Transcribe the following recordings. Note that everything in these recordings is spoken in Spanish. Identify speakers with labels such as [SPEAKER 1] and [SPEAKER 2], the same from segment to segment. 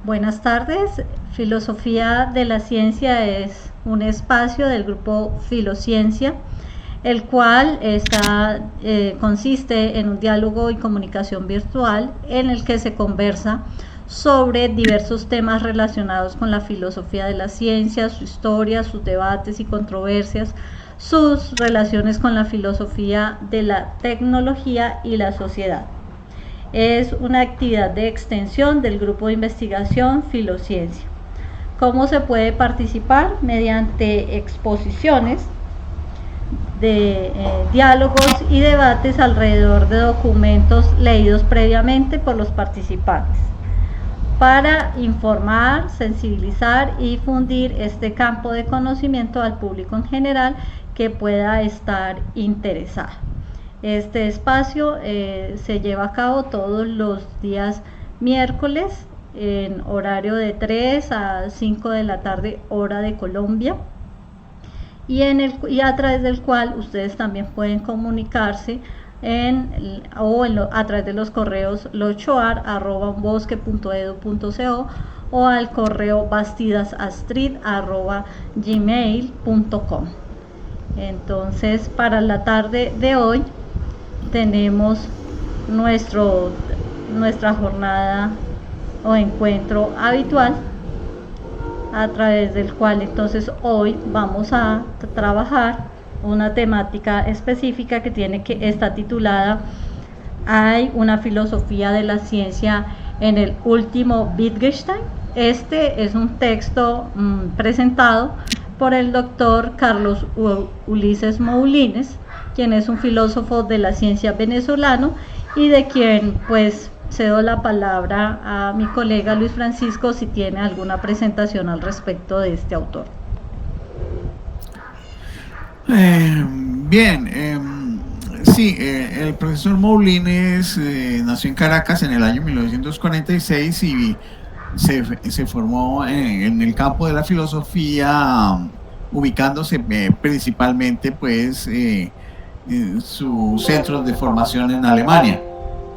[SPEAKER 1] Buenas tardes. Filosofía de la Ciencia es un espacio del grupo Filociencia, el cual consiste en un diálogo y comunicación virtual en el que se conversa sobre diversos temas relacionados con la filosofía de la ciencia, su historia, sus debates y controversias, sus relaciones con la filosofía de la tecnología y la sociedad. Es una actividad de extensión del grupo de investigación Filociencia. ¿Cómo se puede participar? Mediante exposiciones de diálogos y debates alrededor de documentos leídos previamente por los participantes, para informar, sensibilizar y difundir este campo de conocimiento al público en general que pueda estar interesado. Este espacio se lleva a cabo todos los días miércoles en horario de 3 a 5 de la tarde, hora de Colombia, y a través del cual ustedes también pueden comunicarse a través de los correos lochoar@unbosque.edu.co o al correo bastidasastrid@gmail.com. Entonces, para la tarde de hoy tenemos nuestra jornada o encuentro habitual, a través del cual entonces hoy vamos a trabajar una temática específica que está titulada ¿Hay una filosofía de la ciencia en el último Wittgenstein? Este es un texto presentado por el doctor Carlos Ulises Moulines, quien es un filósofo de la ciencia venezolano, y de quien pues cedo la palabra a mi colega Luis Francisco si tiene alguna presentación al respecto de este autor.
[SPEAKER 2] Sí, el profesor Moulines nació en Caracas en el año 1946 y se formó en el campo de la filosofía, ubicándose principalmente pues sus centros de formación en Alemania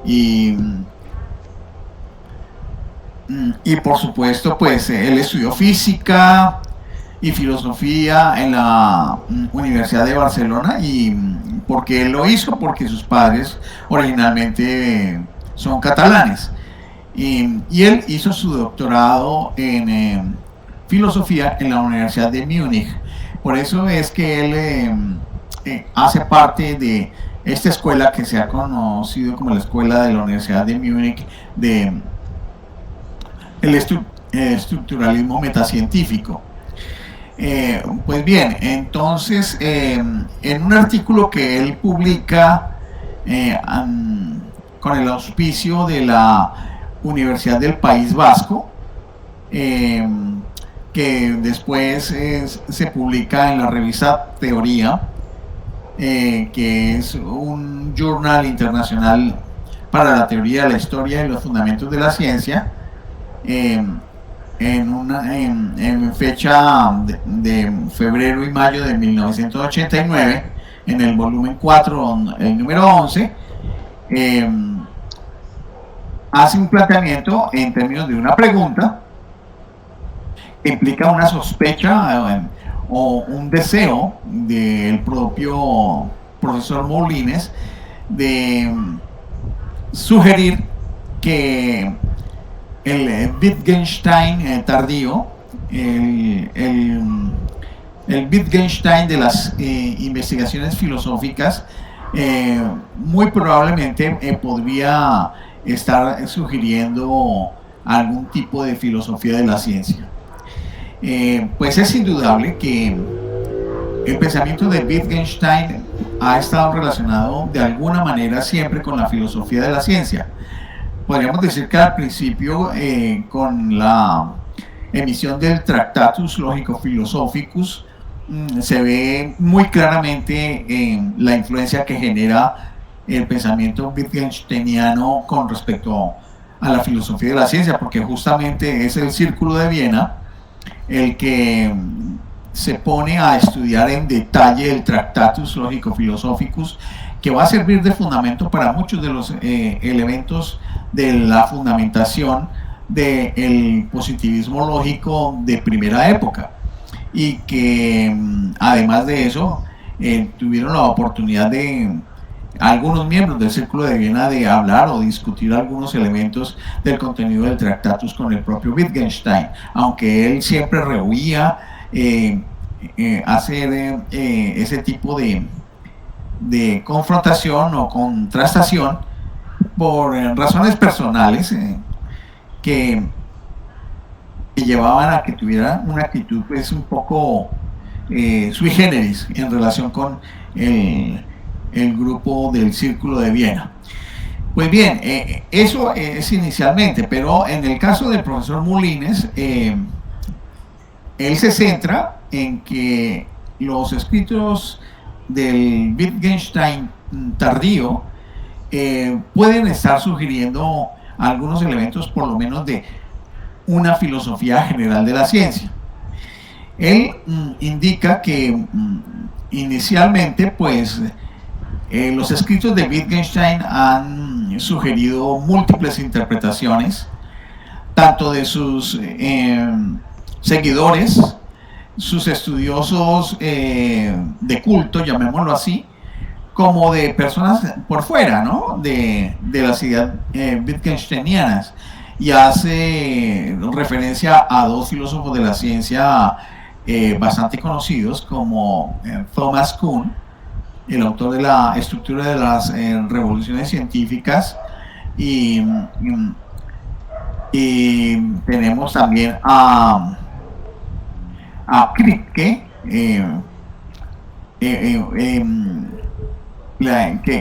[SPEAKER 2] y por supuesto pues él estudió física y filosofía en la Universidad de Barcelona. ¿Y por qué él lo hizo? Porque sus padres originalmente son catalanes y él hizo su doctorado en filosofía en la Universidad de Múnich. Por eso es que él hace parte de esta escuela que se ha conocido como la escuela de la Universidad de Múnich de el estructuralismo metacientífico. Pues bien, entonces en un artículo que él publica con el auspicio de la Universidad del País Vasco, que después se publica en la revista Teoría, que es un journal internacional para la teoría de la historia y los fundamentos de la ciencia, en fecha de febrero y mayo de 1989, en el volumen 4, el número 11, hace un planteamiento en términos de una pregunta que implica una sospecha o un deseo del propio profesor Moulines de sugerir que el Wittgenstein tardío, el Wittgenstein de las investigaciones filosóficas, muy probablemente podría estar sugiriendo algún tipo de filosofía de la ciencia. Pues es indudable que el pensamiento de Wittgenstein ha estado relacionado de alguna manera siempre con la filosofía de la ciencia. Podríamos decir que al principio, con la emisión del Tractatus Logico-Philosophicus, se ve muy claramente la influencia que genera el pensamiento wittgensteiniano con respecto a la filosofía de la ciencia, porque justamente es el Círculo de Viena el que se pone a estudiar en detalle el Tractatus Logico-Philosophicus, que va a servir de fundamento para muchos de los elementos de la fundamentación del positivismo lógico de primera época, y que además de eso tuvieron la oportunidad de algunos miembros del Círculo de Viena de hablar o discutir algunos elementos del contenido del Tractatus con el propio Wittgenstein, aunque él siempre rehuía hacer ese tipo de confrontación o contrastación por razones personales que llevaban a que tuviera una actitud pues un poco sui generis en relación con el grupo del Círculo de Viena. Pues bien, eso es inicialmente, pero en el caso del profesor Moulines, él se centra en que los escritos del Wittgenstein tardío pueden estar sugiriendo algunos elementos, por lo menos, de una filosofía general de la ciencia. Él indica que inicialmente, pues, los escritos de Wittgenstein han sugerido múltiples interpretaciones, tanto de sus seguidores, sus estudiosos de culto, llamémoslo así, como de personas por fuera, ¿no?, de las ideas wittgensteinianas, y hace referencia a dos filósofos de la ciencia bastante conocidos, como Thomas Kuhn, el autor de la estructura de las revoluciones científicas, y tenemos también a Kripke,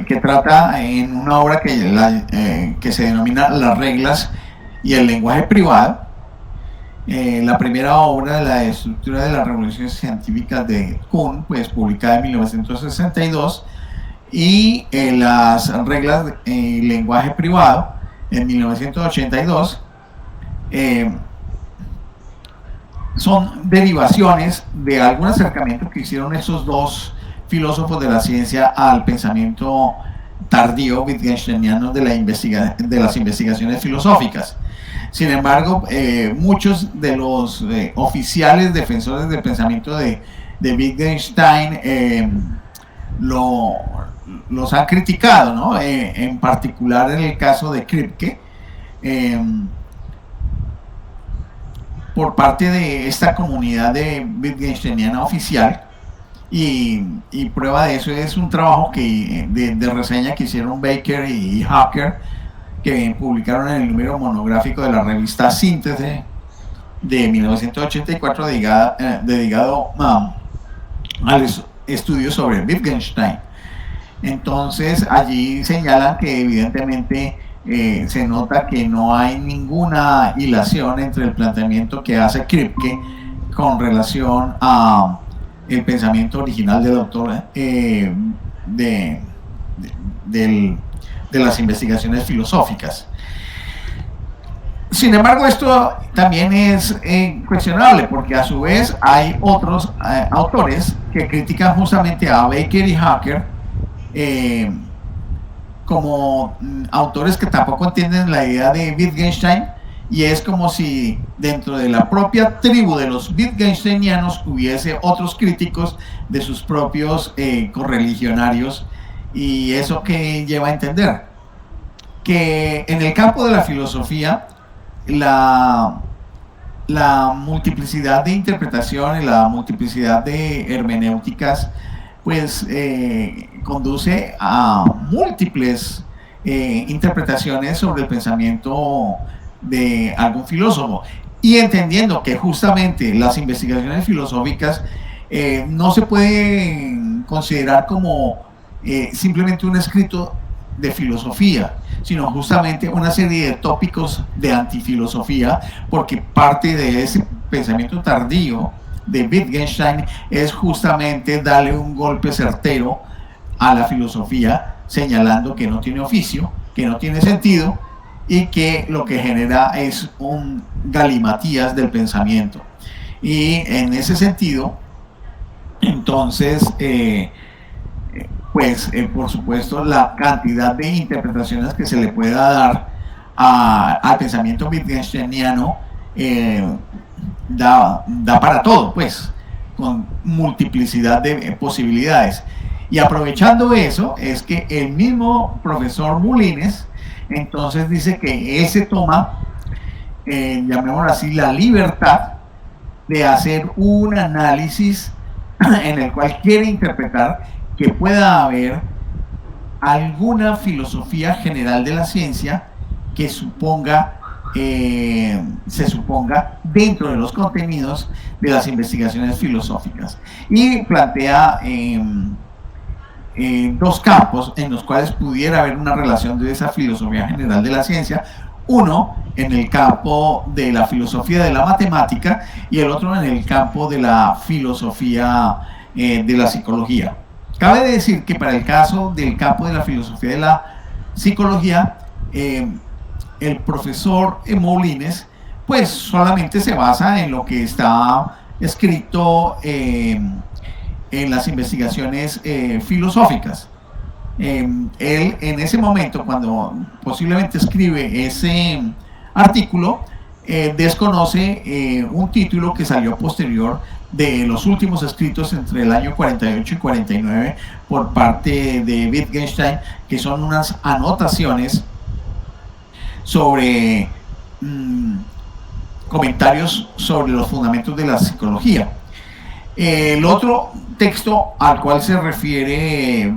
[SPEAKER 2] que trata en una obra que se denomina Las reglas y el lenguaje privado. La primera obra, La estructura de las revoluciones científicas de Kuhn, pues publicada en 1962, y Las reglas y lenguaje privado en 1982, son derivaciones de algún acercamiento que hicieron esos dos filósofos de la ciencia al pensamiento tardío wittgensteiniano de las investigaciones filosóficas. Sin embargo, muchos de los oficiales defensores del pensamiento de Wittgenstein los han criticado, ¿no? En particular en el caso de Kripke, por parte de esta comunidad de Wittgensteiniana oficial, y prueba de eso es un trabajo de reseña que hicieron Baker y Hacker, que publicaron en el número monográfico de la revista Síntesis de 1984, dedicado al estudio sobre Wittgenstein. Entonces allí señalan que evidentemente se nota que no hay ninguna hilación entre el planteamiento que hace Kripke con relación a el pensamiento original del autor de las investigaciones filosóficas. Sin embargo, esto también es cuestionable, porque a su vez hay otros autores que critican justamente a Baker y Hacker como autores que tampoco entienden la idea de Wittgenstein, y es como si dentro de la propia tribu de los Wittgensteinianos hubiese otros críticos de sus propios correligionarios. Y eso que lleva a entender que en el campo de la filosofía la multiplicidad de interpretaciones, la multiplicidad de hermenéuticas, pues conduce a múltiples interpretaciones sobre el pensamiento de algún filósofo, y entendiendo que justamente las investigaciones filosóficas no se pueden considerar como simplemente un escrito de filosofía, sino justamente una serie de tópicos de antifilosofía, porque parte de ese pensamiento tardío de Wittgenstein es justamente darle un golpe certero a la filosofía, señalando que no tiene oficio, que no tiene sentido, y que lo que genera es un galimatías del pensamiento. Y en ese sentido, entonces, por supuesto, la cantidad de interpretaciones que se le pueda dar al pensamiento wittgensteiniano da para todo, pues, con multiplicidad de posibilidades. Y aprovechando eso, es que el mismo profesor Moulines entonces dice que él se toma, llamémoslo así, la libertad de hacer un análisis en el cual quiere interpretar que pueda haber alguna filosofía general de la ciencia que se suponga dentro de los contenidos de las investigaciones filosóficas, y plantea dos campos en los cuales pudiera haber una relación de esa filosofía general de la ciencia: uno en el campo de la filosofía de la matemática y el otro en el campo de la filosofía de la psicología. Cabe decir que para el caso del campo de la filosofía de la psicología, el profesor Moulines pues solamente se basa en lo que está escrito en las investigaciones filosóficas. Él en ese momento, cuando posiblemente escribe ese artículo, desconoce un título que salió posterior de los últimos escritos entre el año 48 y 49 por parte de Wittgenstein, que son unas anotaciones sobre comentarios sobre los fundamentos de la psicología. El otro texto al cual se refiere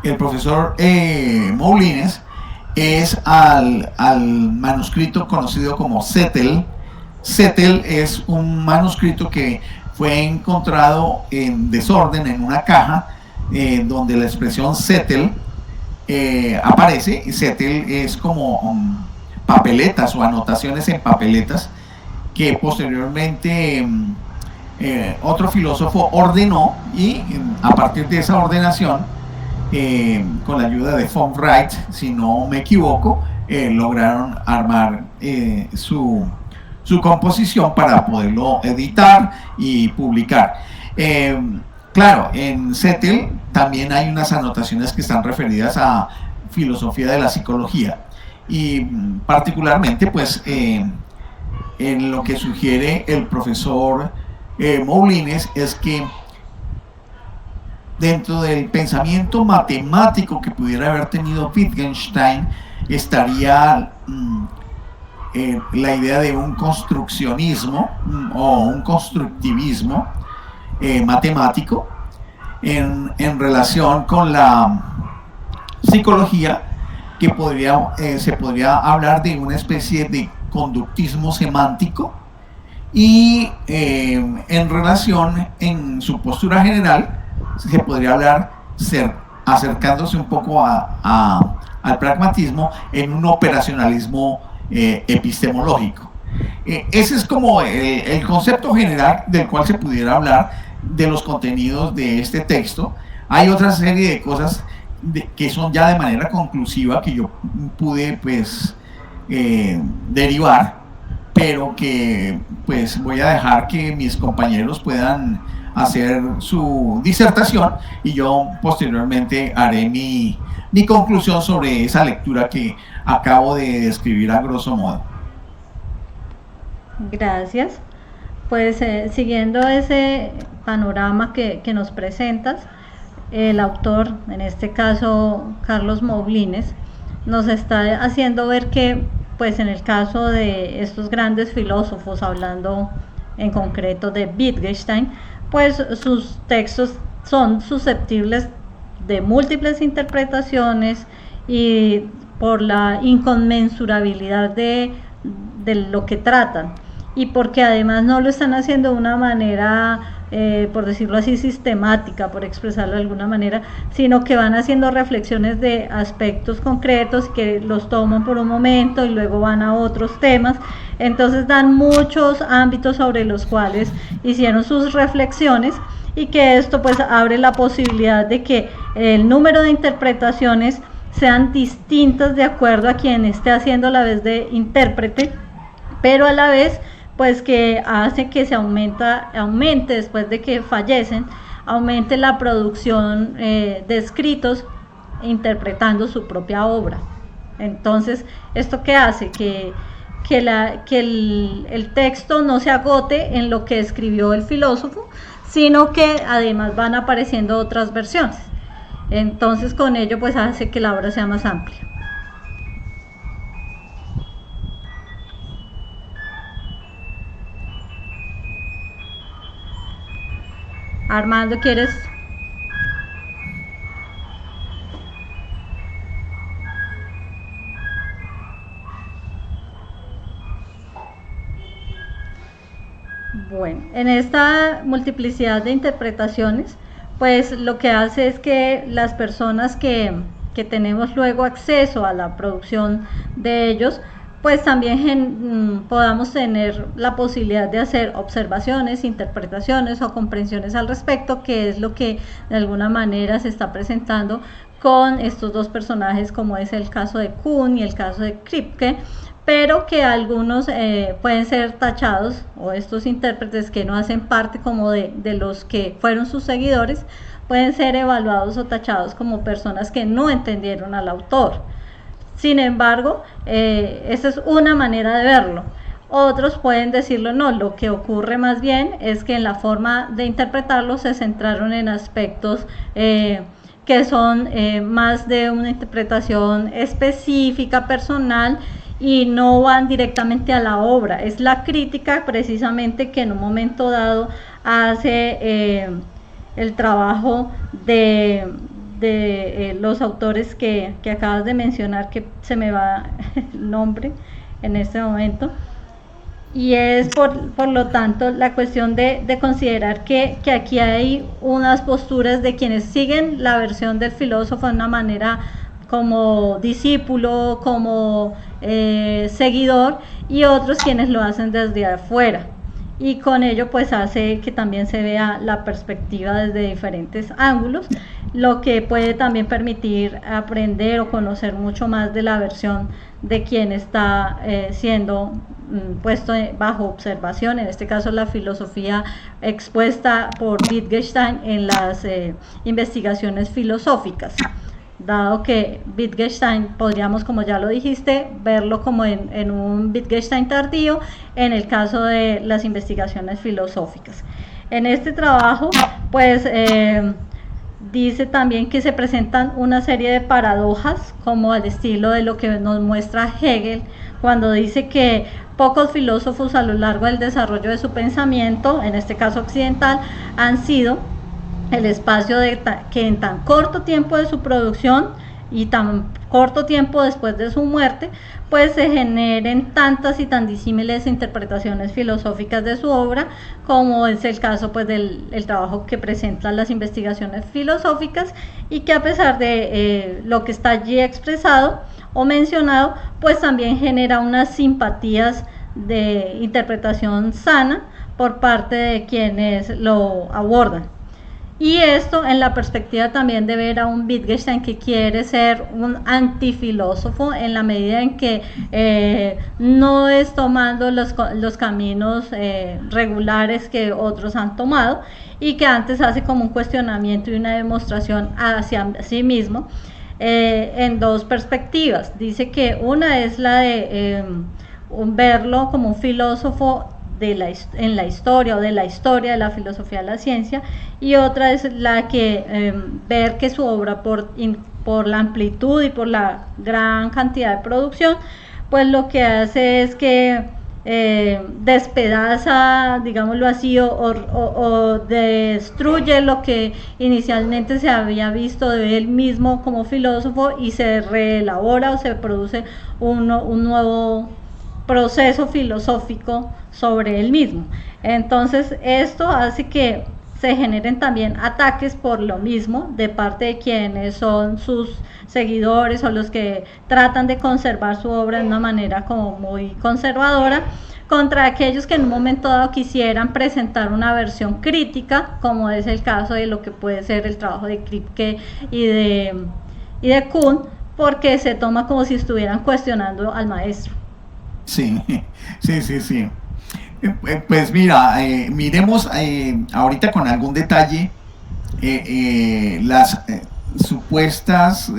[SPEAKER 2] el profesor Moulines es al manuscrito conocido como Zettel. Zettel es un manuscrito que fue encontrado en desorden en una caja, donde la expresión Zettel aparece. Zettel es como papeletas o anotaciones en papeletas que posteriormente otro filósofo ordenó, y a partir de esa ordenación, con la ayuda de von Wright, si no me equivoco, lograron armar su composición para poderlo editar y publicar. Claro, en Zettel también hay unas anotaciones que están referidas a filosofía de la psicología, y particularmente pues en lo que sugiere el profesor Moulines es que dentro del pensamiento matemático que pudiera haber tenido Wittgenstein estaría la idea de un construccionismo o un constructivismo matemático en relación con la psicología, que se podría hablar de una especie de conductismo semántico, y en relación, en su postura general, se podría hablar, acercándose un poco al pragmatismo, en un operacionalismo epistemológico. Ese es como el concepto general del cual se pudiera hablar de los contenidos de este texto. Hay otra serie de cosas que son ya de manera conclusiva que yo pude pues derivar, pero que pues voy a dejar que mis compañeros puedan hacer su disertación, y yo posteriormente haré mi conclusión sobre esa lectura que acabo de describir a grosso modo.
[SPEAKER 1] Gracias. Pues siguiendo ese panorama que nos presentas, el autor, en este caso Carlos Moulines, nos está haciendo ver que pues en el caso de estos grandes filósofos, hablando en concreto de Wittgenstein, pues sus textos son susceptibles de múltiples interpretaciones, y por la inconmensurabilidad de lo que tratan, y porque además no lo están haciendo de una manera, por decirlo así, sistemática, por expresarlo de alguna manera, sino que van haciendo reflexiones de aspectos concretos que los toman por un momento y luego van a otros temas. Entonces dan muchos ámbitos sobre los cuales hicieron sus reflexiones, y que esto pues abre la posibilidad de que el número de interpretaciones sean distintas de acuerdo a quien esté haciendo la vez de intérprete, pero a la vez pues que hace que se aumente después de que fallecen, aumente la producción de escritos interpretando su propia obra. Entonces, ¿esto qué hace? Que el texto no se agote en lo que escribió el filósofo, sino que además van apareciendo otras versiones. Entonces, con ello pues hace que la obra sea más amplia. Armando, ¿quieres? Bueno, en esta multiplicidad de interpretaciones, pues lo que hace es que las personas que tenemos luego acceso a la producción de ellos, pues también podamos tener la posibilidad de hacer observaciones, interpretaciones o comprensiones al respecto, que es lo que de alguna manera se está presentando con estos dos personajes, como es el caso de Kuhn y el caso de Kripke, pero que algunos pueden ser tachados, o estos intérpretes que no hacen parte como de los que fueron sus seguidores, pueden ser evaluados o tachados como personas que no entendieron al autor. Sin embargo, esa es una manera de verlo. Otros pueden decirlo, no, lo que ocurre más bien es que en la forma de interpretarlo se centraron en aspectos que son más de una interpretación específica, personal, y no van directamente a la obra. Es la crítica precisamente que en un momento dado hace el trabajo de los autores que acabas de mencionar, que se me va el nombre en este momento, y es por lo tanto la cuestión de considerar que aquí hay unas posturas de quienes siguen la versión del filósofo de una manera como discípulo, como seguidor, y otros quienes lo hacen desde afuera, y con ello pues hace que también se vea la perspectiva desde diferentes ángulos, lo que puede también permitir aprender o conocer mucho más de la versión de quien está siendo puesto bajo observación, en este caso la filosofía expuesta por Wittgenstein en las investigaciones filosóficas, dado que Wittgenstein podríamos, como ya lo dijiste, verlo como en un Wittgenstein tardío en el caso de las investigaciones filosóficas. En este trabajo pues dice también que se presentan una serie de paradojas, como al estilo de lo que nos muestra Hegel cuando dice que pocos filósofos a lo largo del desarrollo de su pensamiento, en este caso occidental, han sido el espacio que en tan corto tiempo de su producción y tan corto tiempo después de su muerte, pues se generen tantas y tan disímiles interpretaciones filosóficas de su obra, como es el caso pues del trabajo que presenta las investigaciones filosóficas, y que a pesar de lo que está allí expresado o mencionado, pues también genera unas simpatías de interpretación sana por parte de quienes lo abordan. Y esto en la perspectiva también de ver a un Wittgenstein que quiere ser un antifilósofo, en la medida en que no es tomando los caminos regulares que otros han tomado, y que antes hace como un cuestionamiento y una demostración hacia sí mismo en dos perspectivas. Dice que una es la de verlo como un filósofo en la historia, o de la historia de la filosofía de la ciencia, y otra es la que ver que su obra por la amplitud y por la gran cantidad de producción, pues lo que hace es que despedaza, digámoslo así, o destruye lo que inicialmente se había visto de él mismo como filósofo, y se reelabora o se produce un nuevo proceso filosófico sobre él mismo. Entonces esto hace que se generen también ataques por lo mismo de parte de quienes son sus seguidores, o los que tratan de conservar su obra de una manera como muy conservadora, contra aquellos que en un momento dado quisieran presentar una versión crítica, como es el caso de lo que puede ser el trabajo de Kripke y de Kuhn, porque se toma como si estuvieran cuestionando al maestro.
[SPEAKER 2] Sí, sí, sí, sí. Pues mira, miremos ahorita con algún detalle supuestas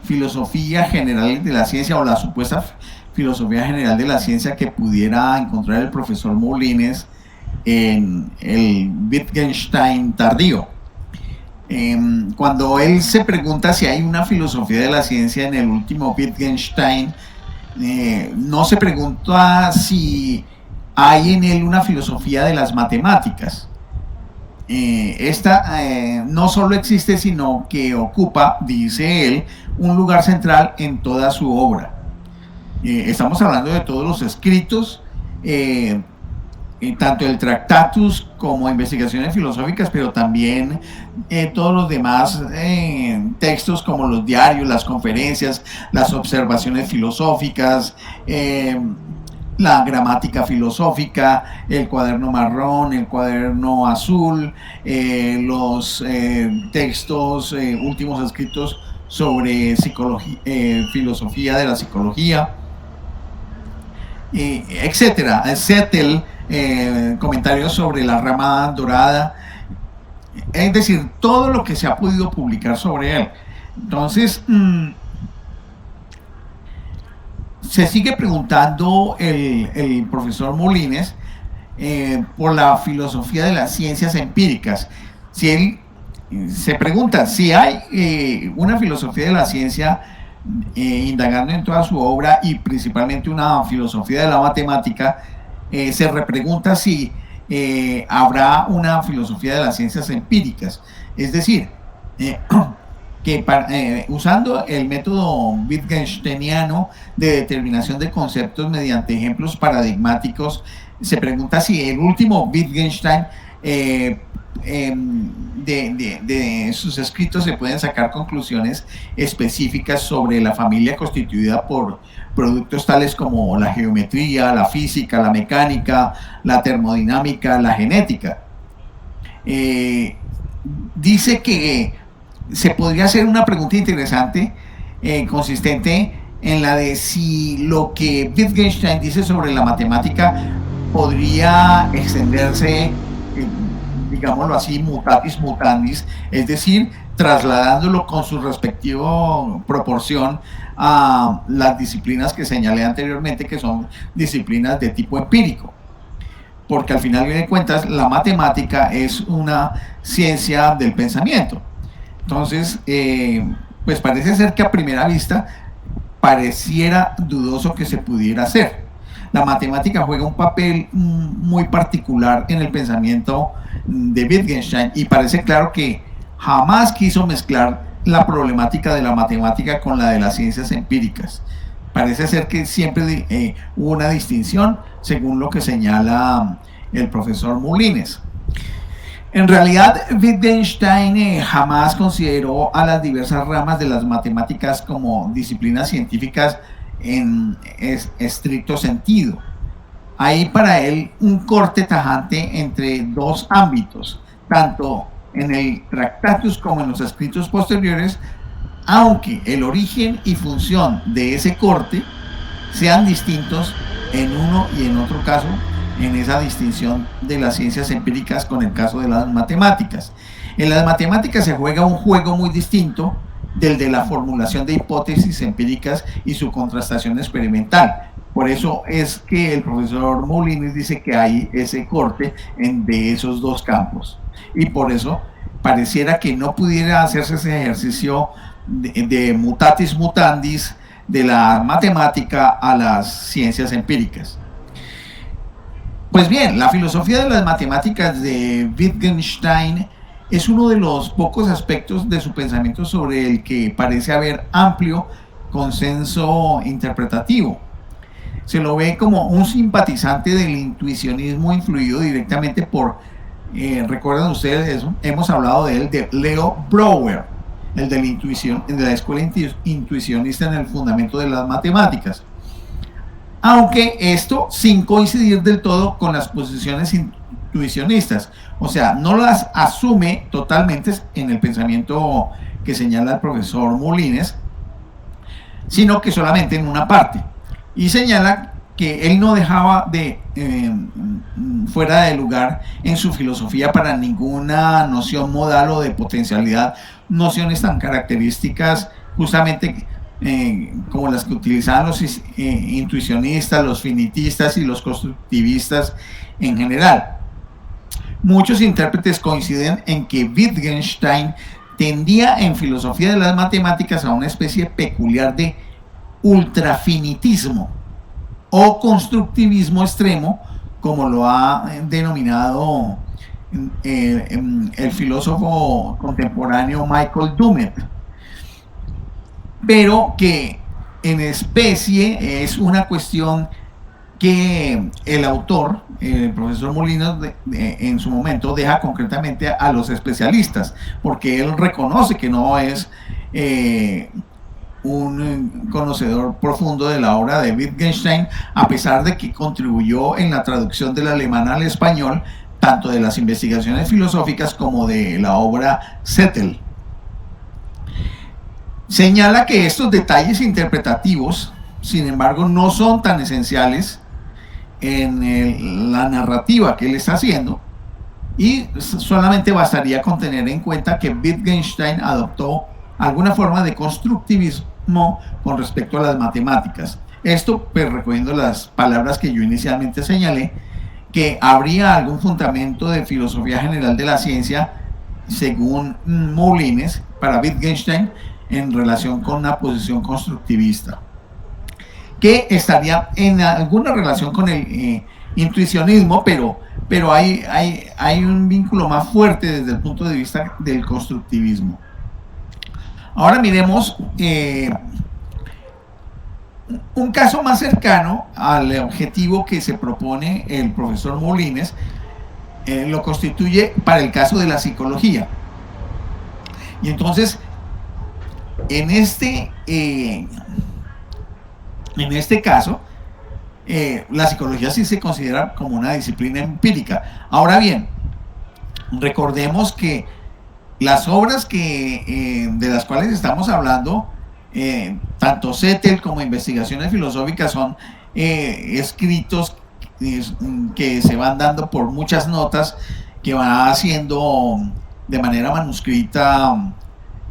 [SPEAKER 2] filosofía general de la ciencia o la supuesta filosofía general de la ciencia que pudiera encontrar el profesor Moulines en el Wittgenstein tardío. Cuando él se pregunta si hay una filosofía de la ciencia en el último Wittgenstein, no se pregunta si hay en él una filosofía de las matemáticas. Esta no solo existe, sino que ocupa, dice él, un lugar central en toda su obra. Estamos hablando de todos los escritos, tanto el Tractatus como investigaciones filosóficas, pero también todos los demás textos como los diarios, las conferencias, las observaciones filosóficas, la gramática filosófica, el cuaderno marrón, el cuaderno azul, los textos últimos escritos sobre psicología, filosofía de la psicología, etcétera. Zettel, comentarios sobre la rama dorada, es decir, todo lo que se ha podido publicar sobre él. Entonces, se sigue preguntando el profesor Moulines por la filosofía de las ciencias empíricas. Si él se pregunta si hay una filosofía de la ciencia indagando en toda su obra y principalmente una filosofía de la matemática, se repregunta si habrá una filosofía de las ciencias empíricas. Es decir, que usando el método Wittgensteiniano de determinación de conceptos mediante ejemplos paradigmáticos, se pregunta si el último Wittgenstein de sus escritos se pueden sacar conclusiones específicas sobre la familia constituida por productos tales como la geometría, la física, la mecánica, la termodinámica, la genética. Dice que se podría hacer una pregunta interesante, consistente en la de si lo que Wittgenstein dice sobre la matemática podría extenderse, digámoslo así, mutatis mutandis, es decir, trasladándolo con su respectiva proporción a las disciplinas que señalé anteriormente, que son disciplinas de tipo empírico. Porque al final de cuentas la matemática es una ciencia del pensamiento. Entonces, pues parece ser que a primera vista pareciera dudoso que se pudiera hacer. La matemática juega un papel muy particular en el pensamiento de Wittgenstein y parece claro que jamás quiso mezclar la problemática de la matemática con la de las ciencias empíricas. Parece ser que siempre hubo una distinción según lo que señala el profesor Moulines. En realidad, Wittgenstein jamás consideró a las diversas ramas de las matemáticas como disciplinas científicas en estricto sentido. Hay para él un corte tajante entre dos ámbitos, tanto en el Tractatus como en los escritos posteriores, aunque el origen y función de ese corte sean distintos en uno y en otro caso, en esa distinción de las ciencias empíricas con el caso de las matemáticas. En las matemáticas se juega un juego muy distinto del de la formulación de hipótesis empíricas y su contrastación experimental. Por eso es que el profesor Moulines dice que hay ese corte de esos dos campos. Y por eso pareciera que no pudiera hacerse ese ejercicio de mutatis mutandis de la matemática a las ciencias empíricas. Pues bien, la filosofía de las matemáticas de Wittgenstein es uno de los pocos aspectos de su pensamiento sobre el que parece haber amplio consenso interpretativo. Se lo ve como un simpatizante del intuicionismo influido directamente por, recuerdan ustedes eso, hemos hablado de él, de Leo Brouwer, el de la intuición, de la escuela intuicionista en el fundamento de las matemáticas. Aunque esto sin coincidir del todo con las posiciones intuicionistas, o sea, no las asume totalmente en el pensamiento que señala el profesor Moulines, sino que solamente en una parte, y señala que él no dejaba de fuera de lugar en su filosofía para ninguna noción modal o de potencialidad nociones tan características justamente como las que utilizaban los intuicionistas, los finitistas y los constructivistas en general. Muchos intérpretes coinciden en que Wittgenstein tendía en filosofía de las matemáticas a una especie peculiar de ultrafinitismo o constructivismo extremo, como lo ha denominado el filósofo contemporáneo Michael Dummett, pero que en especie es una cuestión que el autor, el profesor Molinos, en su momento deja concretamente a los especialistas, porque él reconoce que no es un conocedor profundo de la obra de Wittgenstein, a pesar de que contribuyó en la traducción del alemán al español, tanto de las investigaciones filosóficas como de la obra Zettel. Señala que estos detalles interpretativos, sin embargo, no son tan esenciales en la narrativa que él está haciendo, y solamente bastaría con tener en cuenta que Wittgenstein adoptó alguna forma de constructivismo con respecto a las matemáticas. Esto, pues, recogiendo las palabras que yo inicialmente señalé, que habría algún fundamento de filosofía general de la ciencia, según Moulines, para Wittgenstein, en relación con una posición constructivista, que estaría en alguna relación con el intuicionismo, pero hay un vínculo más fuerte desde el punto de vista del constructivismo. Ahora miremos un caso más cercano al objetivo que se propone el profesor Moulines. Lo constituye para el caso de la psicología. Y entonces, en este caso, la psicología sí se considera como una disciplina empírica. Ahora bien, recordemos que las obras de las cuales estamos hablando, tanto Zettel como Investigaciones Filosóficas, son escritos que se van dando por muchas notas que va haciendo de manera manuscrita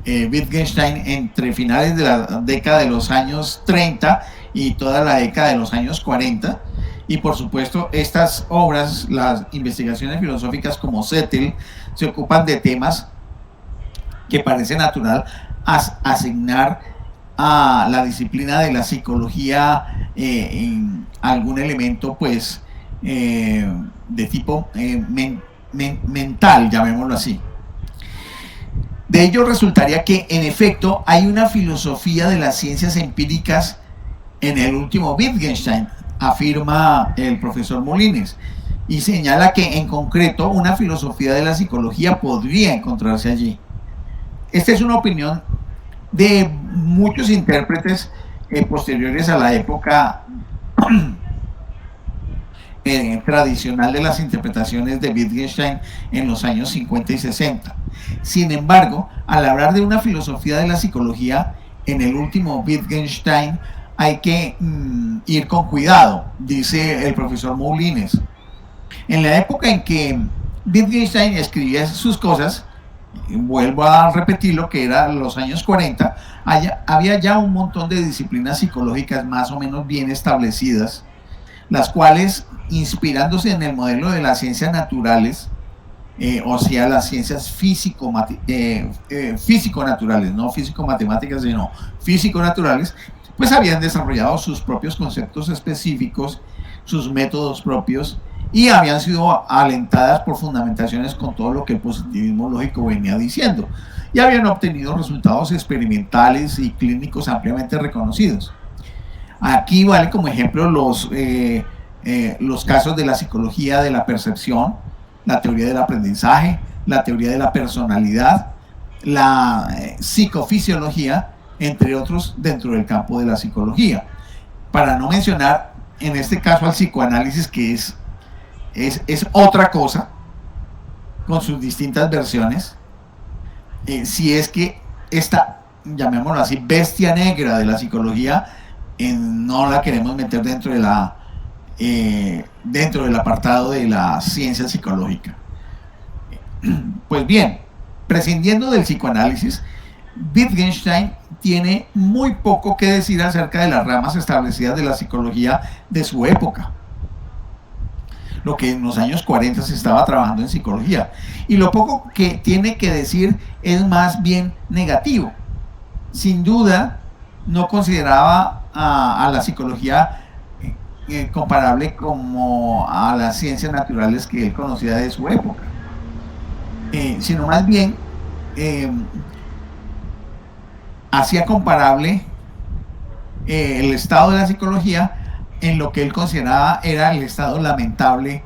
[SPEAKER 2] Wittgenstein entre finales de la década de los años 30 y toda la década de los años 40. Y por supuesto, estas obras, las investigaciones filosóficas como Zettel, se ocupan de temas que parece natural asignar a la disciplina de la psicología en algún elemento, pues, de tipo mental, llamémoslo así. De ello resultaría que, en efecto, hay una filosofía de las ciencias empíricas en el último Wittgenstein, afirma el profesor Moulines, y señala que, en concreto, una filosofía de la psicología podría encontrarse allí. Esta es una opinión de muchos intérpretes posteriores a la época tradicional de las interpretaciones de Wittgenstein en los años 50 y 60. Sin embargo, al hablar de una filosofía de la psicología en el último Wittgenstein, hay que ir con cuidado, dice el profesor Moulines. En la época en que Wittgenstein escribía sus cosas, vuelvo a repetir lo que era los años 40, había ya un montón de disciplinas psicológicas más o menos bien establecidas, las cuales, inspirándose en el modelo de las ciencias naturales, o sea, las ciencias físico-naturales, no físico-matemáticas, sino físico-naturales, pues habían desarrollado sus propios conceptos específicos, sus métodos propios, y habían sido alentadas por fundamentaciones con todo lo que el positivismo lógico venía diciendo, y habían obtenido resultados experimentales y clínicos ampliamente reconocidos. Aquí vale como ejemplo los casos de la psicología de la percepción, la teoría del aprendizaje, la teoría de la personalidad, la psicofisiología, entre otros dentro del campo de la psicología. Para no mencionar en este caso al psicoanálisis, que es otra cosa, con sus distintas versiones. Si es que esta, llamémoslo así, bestia negra de la psicología, no la queremos meter dentro del apartado de la ciencia psicológica. Pues bien, prescindiendo del psicoanálisis, Wittgenstein tiene muy poco que decir acerca de las ramas establecidas de la psicología de su época, lo que en los años 40 se estaba trabajando en psicología, y lo poco que tiene que decir es más bien negativo. Sin duda no consideraba a la psicología comparable como a las ciencias naturales que él conocía de su época, sino más bien hacía comparable el estado de la psicología en lo que él consideraba era el estado lamentable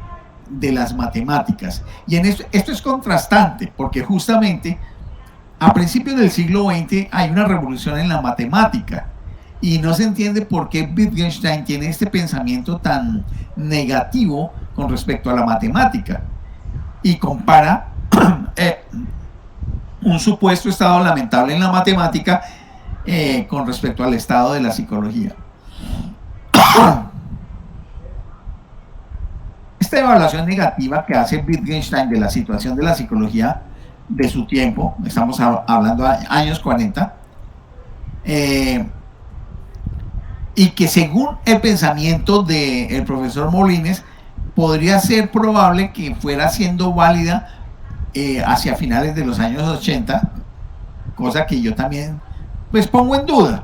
[SPEAKER 2] de las matemáticas. Y en esto es contrastante, porque justamente a principios del siglo XX hay una revolución en la matemática, y no se entiende por qué Wittgenstein tiene este pensamiento tan negativo con respecto a la matemática, y compara un supuesto estado lamentable en la matemática con respecto al estado de la psicología. Esta evaluación negativa que hace Wittgenstein de la situación de la psicología de su tiempo, estamos hablando de años 40, y que según el pensamiento del profesor Moulines podría ser probable que fuera siendo válida hacia finales de los años 80, cosa que yo también pues pongo en duda.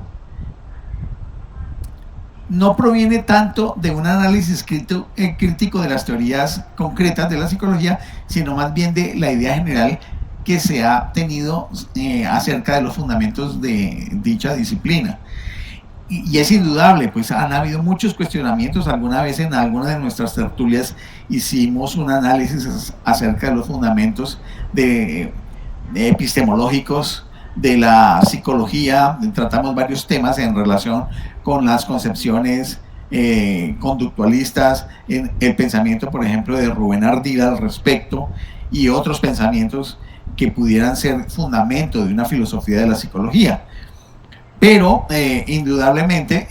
[SPEAKER 2] No proviene tanto de un análisis crítico de las teorías concretas de la psicología, sino más bien de la idea general que se ha tenido acerca de los fundamentos de dicha disciplina. Y es indudable, pues han habido muchos cuestionamientos. Alguna vez en alguna de nuestras tertulias hicimos un análisis acerca de los fundamentos de epistemológicos de la psicología. Tratamos varios temas en relación con las concepciones conductualistas, en el pensamiento, por ejemplo, de Rubén Ardila al respecto, y otros pensamientos que pudieran ser fundamento de una filosofía de la psicología. Pero indudablemente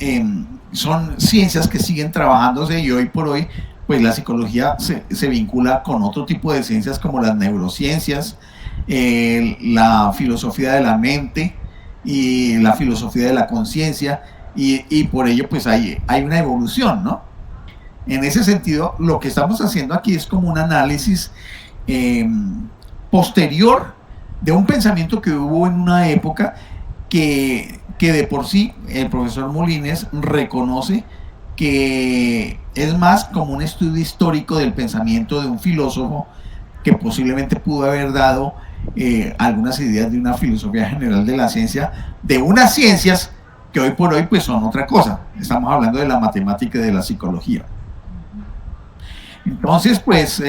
[SPEAKER 2] son ciencias que siguen trabajándose, y hoy por hoy pues la psicología se vincula con otro tipo de ciencias como las neurociencias, la filosofía de la mente y la filosofía de la conciencia, y por ello pues hay una evolución, ¿no? En ese sentido, lo que estamos haciendo aquí es como un análisis posterior de un pensamiento que hubo en una época que de por sí el profesor Moulines reconoce que es más como un estudio histórico del pensamiento de un filósofo que posiblemente pudo haber dado algunas ideas de una filosofía general de la ciencia, de unas ciencias que hoy por hoy pues son otra cosa. Estamos hablando de la matemática y de la psicología. Entonces pues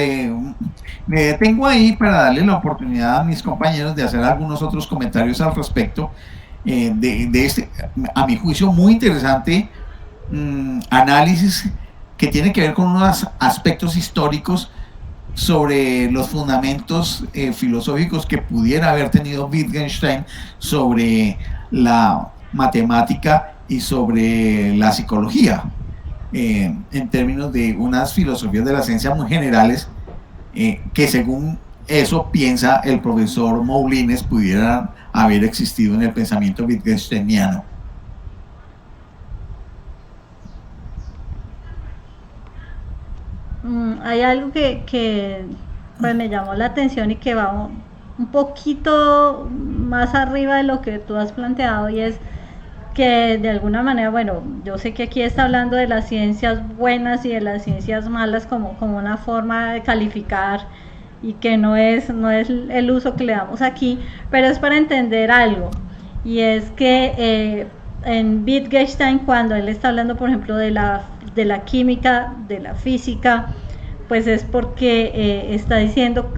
[SPEAKER 2] me detengo ahí para darle la oportunidad a mis compañeros de hacer algunos otros comentarios al respecto de este, a mi juicio, muy interesante análisis que tiene que ver con unos aspectos históricos sobre los fundamentos filosóficos que pudiera haber tenido Wittgenstein sobre la matemática y sobre la psicología, en términos de unas filosofías de la ciencia muy generales que según eso piensa el profesor Moulines pudieran haber existido en el pensamiento wittgensteiniano.
[SPEAKER 1] Hay algo que pues me llamó la atención y que va un poquito más arriba de lo que tú has planteado, y es que de alguna manera, bueno, yo sé que aquí está hablando de las ciencias buenas y de las ciencias malas como una forma de calificar, y que no es el uso que le damos aquí, pero es para entender algo, y es que en Wittgenstein, cuando él está hablando, por ejemplo, de la química, de la física, pues es porque está diciendo,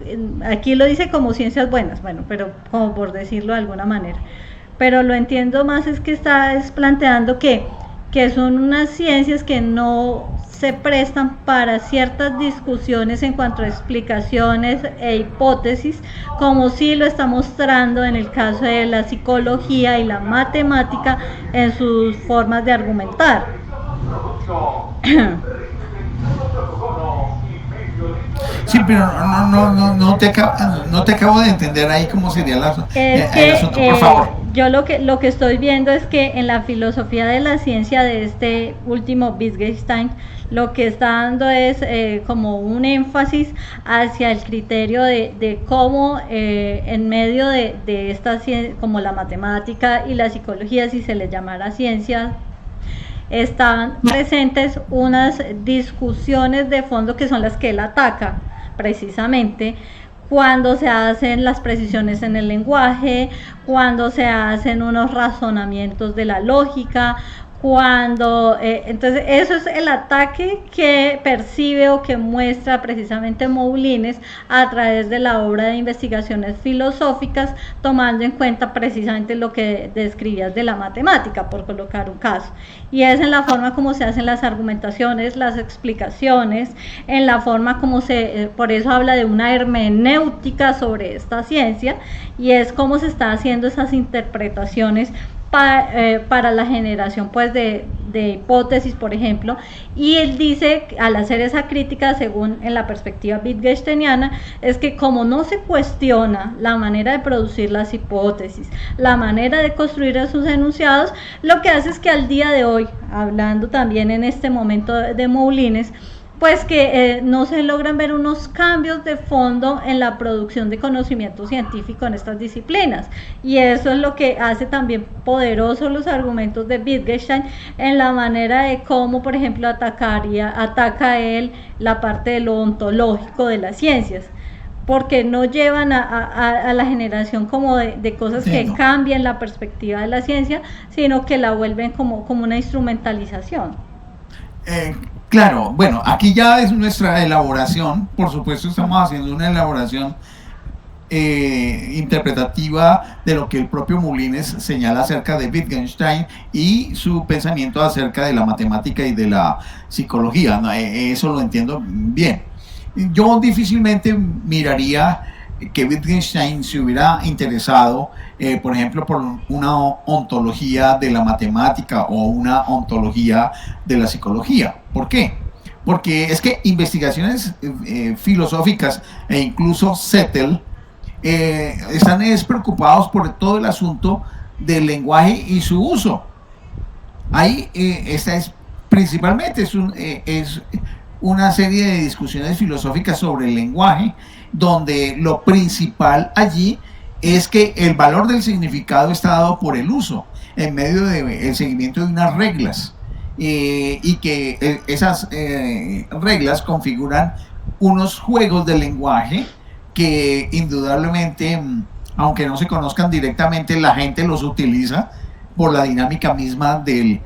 [SPEAKER 1] aquí lo dice como ciencias buenas, bueno, pero como por decirlo de alguna manera, pero lo entiendo más es que está planteando que son unas ciencias que no se prestan para ciertas discusiones en cuanto a explicaciones e hipótesis, como sí lo está mostrando en el caso de la psicología y la matemática en sus formas de argumentar.
[SPEAKER 2] Sí, pero no te acabo de entender ahí cómo sería el asunto, por favor.
[SPEAKER 1] Yo lo que estoy viendo es que en la filosofía de la ciencia de este último Wittgenstein, lo que está dando es como un énfasis hacia el criterio de cómo en medio de esta ciencia, como la matemática y la psicología, si se les llamara ciencia, están presentes unas discusiones de fondo que son las que él ataca precisamente cuando se hacen las precisiones en el lenguaje, cuando se hacen unos razonamientos de la lógica, entonces eso es el ataque que percibe o que muestra precisamente Moulines a través de la obra de investigaciones filosóficas, tomando en cuenta precisamente lo que describías de la matemática, por colocar un caso, y es en la forma como se hacen las argumentaciones, las explicaciones, en la forma como por eso habla de una hermenéutica sobre esta ciencia, y es cómo se está haciendo esas interpretaciones para la generación pues de hipótesis, por ejemplo, y él dice, al hacer esa crítica según en la perspectiva wittgensteiniana, es que como no se cuestiona la manera de producir las hipótesis, la manera de construir esos enunciados, lo que hace es que al día de hoy, hablando también en este momento de Moulines, pues que no se logran ver unos cambios de fondo en la producción de conocimiento científico en estas disciplinas, y eso es lo que hace también poderosos los argumentos de Wittgenstein en la manera de cómo, por ejemplo, ataca él la parte de lo ontológico de las ciencias, porque no llevan a la generación como de cosas que cambian la perspectiva de la ciencia, sino que la vuelven como una instrumentalización.
[SPEAKER 2] Claro, bueno, aquí ya es nuestra elaboración, por supuesto estamos haciendo una elaboración interpretativa de lo que el propio Moulines señala acerca de Wittgenstein y su pensamiento acerca de la matemática y de la psicología, ¿no? Eso lo entiendo bien. Yo difícilmente miraría que Wittgenstein se hubiera interesado, por ejemplo, por una ontología de la matemática o una ontología de la psicología. ¿Por qué? Porque es que investigaciones filosóficas e incluso Zettel están preocupados por todo el asunto del lenguaje y su uso. Ahí esta es principalmente es una serie de discusiones filosóficas sobre el lenguaje, donde lo principal allí es que el valor del significado está dado por el uso, en medio del seguimiento de unas reglas, y que esas reglas configuran unos juegos de lenguaje que indudablemente, aunque no se conozcan directamente, la gente los utiliza por la dinámica misma de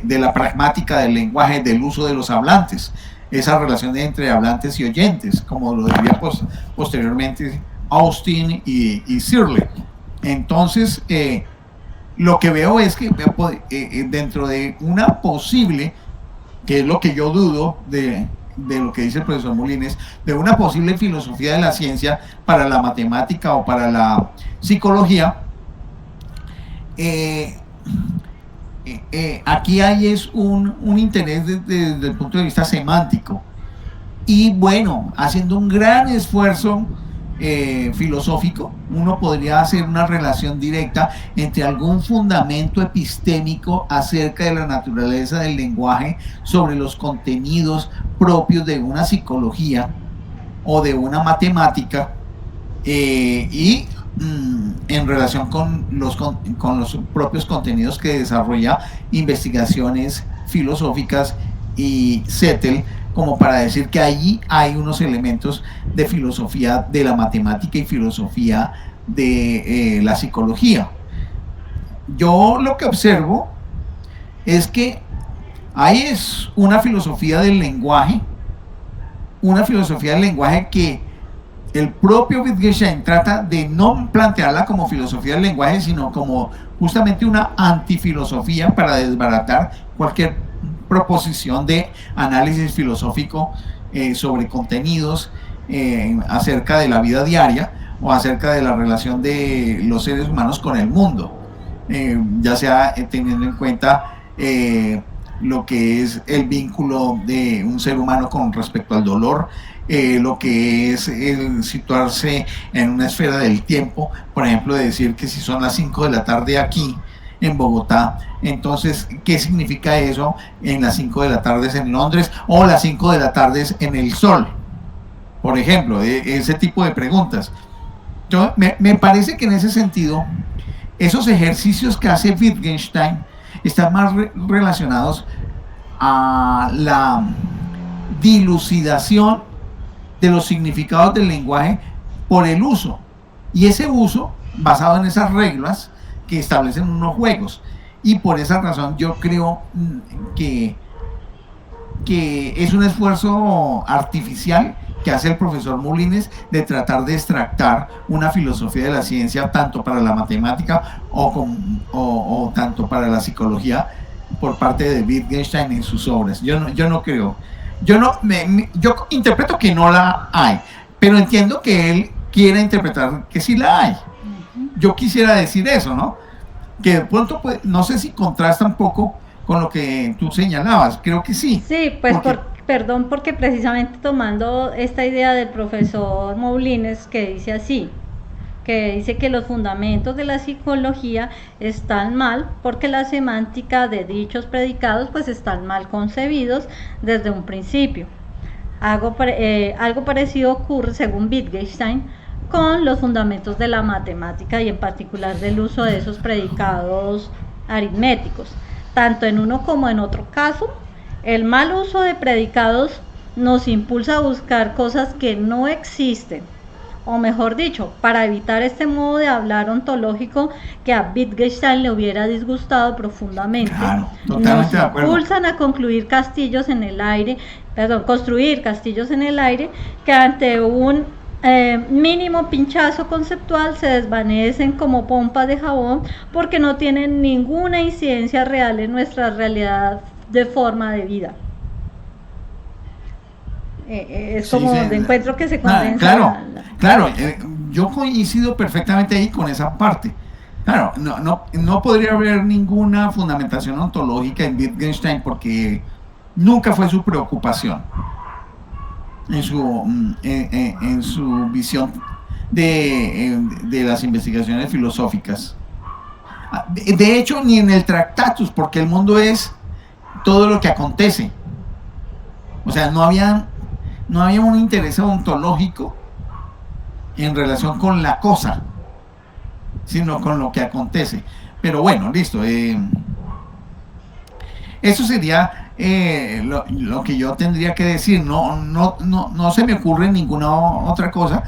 [SPEAKER 2] la pragmática del lenguaje, del uso de los hablantes, esa relación entre hablantes y oyentes, como lo diría posteriormente Austin y Searle. Entonces, lo que veo es que dentro de una posible, que es lo que yo dudo de lo que dice el profesor Moulines, de una posible filosofía de la ciencia para la matemática o para la psicología, aquí hay un interés desde el punto de vista semántico, y bueno, haciendo un gran esfuerzo filosófico, uno podría hacer una relación directa entre algún fundamento epistémico acerca de la naturaleza del lenguaje sobre los contenidos propios de una psicología o de una matemática, y en relación con los propios contenidos que desarrolla investigaciones filosóficas y Zettel, como para decir que allí hay unos elementos de filosofía de la matemática y filosofía de la psicología. Yo lo que observo es que ahí es una filosofía del lenguaje que el propio Wittgenstein trata de no plantearla como filosofía del lenguaje, sino como justamente una antifilosofía para desbaratar cualquier proposición de análisis filosófico sobre contenidos acerca de la vida diaria o acerca de la relación de los seres humanos con el mundo, ya sea teniendo en cuenta lo que es el vínculo de un ser humano con respecto al dolor, lo que es el situarse en una esfera del tiempo, por ejemplo, de decir que si son las 5 de la tarde aquí en Bogotá, entonces, ¿qué significa eso en las 5 de la tarde en Londres o las 5 de la tarde en el Sol? Por ejemplo, ese tipo de preguntas. Yo, me parece que en ese sentido, esos ejercicios que hace Wittgenstein están más relacionados a la dilucidación de los significados del lenguaje por el uso. Y ese uso, basado en esas reglas que establecen unos juegos. Y por esa razón yo creo que es un esfuerzo artificial que hace el profesor Moulines de tratar de extractar una filosofía de la ciencia tanto para la matemática o tanto para la psicología por parte de Wittgenstein en sus obras. Yo no creo. Yo interpreto que no la hay, pero entiendo que él quiera interpretar que sí la hay. Yo quisiera decir eso, ¿no? Que de pronto, pues, no sé si contrasta un poco con lo que tú señalabas. Creo que sí.
[SPEAKER 1] Sí, pues perdón, porque precisamente tomando esta idea del profesor Moulines, que dice así, que dice que los fundamentos de la psicología están mal porque la semántica de dichos predicados pues están mal concebidos desde un principio. Algo parecido ocurre, según Wittgenstein, con los fundamentos de la matemática y en particular del uso de esos predicados aritméticos. Tanto en uno como en otro caso, el mal uso de predicados nos impulsa a buscar cosas que no existen, o mejor dicho, para evitar este modo de hablar ontológico que a Wittgenstein le hubiera disgustado profundamente,
[SPEAKER 2] claro, totalmente
[SPEAKER 1] nos impulsan a construir castillos en el aire que ante un mínimo pinchazo conceptual se desvanecen como pompas de jabón porque no tienen ninguna incidencia real en nuestra realidad de forma de vida. Es como donde encuentro que se condensa.
[SPEAKER 2] Claro, yo coincido perfectamente ahí con esa parte. Claro, no podría haber ninguna fundamentación ontológica en Wittgenstein porque nunca fue su preocupación en su visión de las investigaciones filosóficas. De hecho, ni en el Tractatus, porque el mundo es todo lo que acontece. O sea, no había un interés ontológico en relación con la cosa, sino con lo que acontece. Pero bueno, listo. Eso sería lo que yo tendría que decir. No se me ocurre ninguna otra cosa,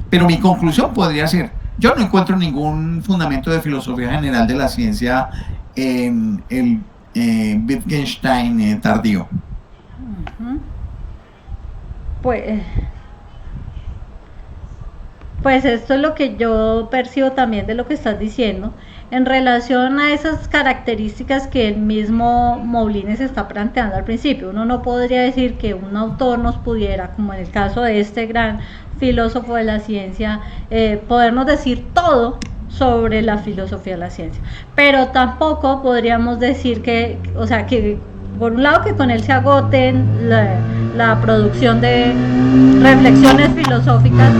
[SPEAKER 2] pero mi conclusión podría ser: yo no encuentro ningún fundamento de filosofía general de la ciencia en el Wittgenstein tardío.
[SPEAKER 1] Pues esto es lo que yo percibo también de lo que estás diciendo en relación a esas características que el mismo Moulines está planteando al principio. Uno no podría decir que un autor nos pudiera, como en el caso de este gran filósofo de la ciencia, podernos decir todo sobre la filosofía de la ciencia, pero tampoco podríamos decir que por un lado que con él se agoten la producción de reflexiones filosóficas,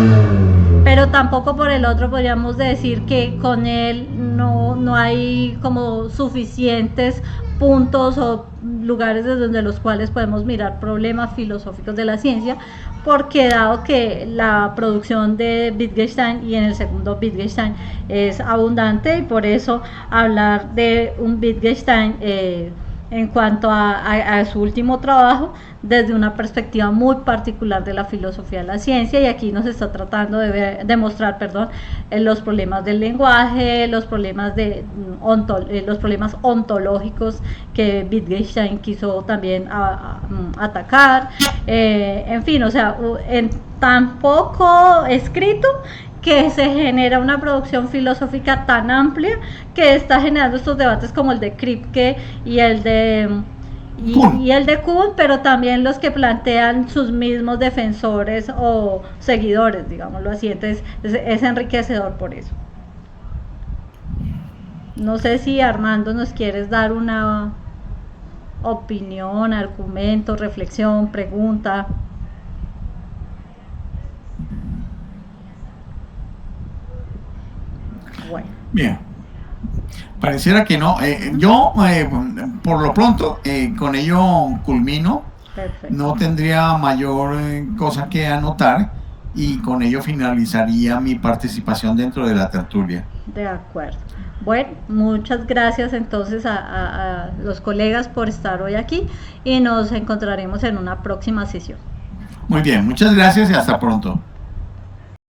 [SPEAKER 1] pero tampoco por el otro podríamos decir que con él no hay como suficientes puntos o lugares desde los cuales podemos mirar problemas filosóficos de la ciencia, porque dado que la producción de Wittgenstein y en el segundo Wittgenstein es abundante, y por eso hablar de un Wittgenstein en cuanto a su último trabajo desde una perspectiva muy particular de la filosofía de la ciencia, y aquí nos está tratando de mostrar los problemas del lenguaje, los problemas ontológicos que Wittgenstein quiso también atacar, en fin, en tan poco escrito que se genera una producción filosófica tan amplia que está generando estos debates como el de Kripke y el de Kuhn, pero también los que plantean sus mismos defensores o seguidores, digámoslo así. Entonces es enriquecedor por eso. No sé si Armando nos quieres dar una opinión, argumento, reflexión, pregunta. Bueno.
[SPEAKER 2] Bien. Pareciera que no. Yo, por lo pronto, con ello culmino.
[SPEAKER 1] Perfecto.
[SPEAKER 2] No tendría mayor cosa que anotar y con ello finalizaría mi participación dentro de la tertulia.
[SPEAKER 1] De acuerdo. Bueno, muchas gracias entonces a los colegas por estar hoy aquí y nos encontraremos en una próxima sesión.
[SPEAKER 2] Muy bien, muchas gracias y hasta pronto.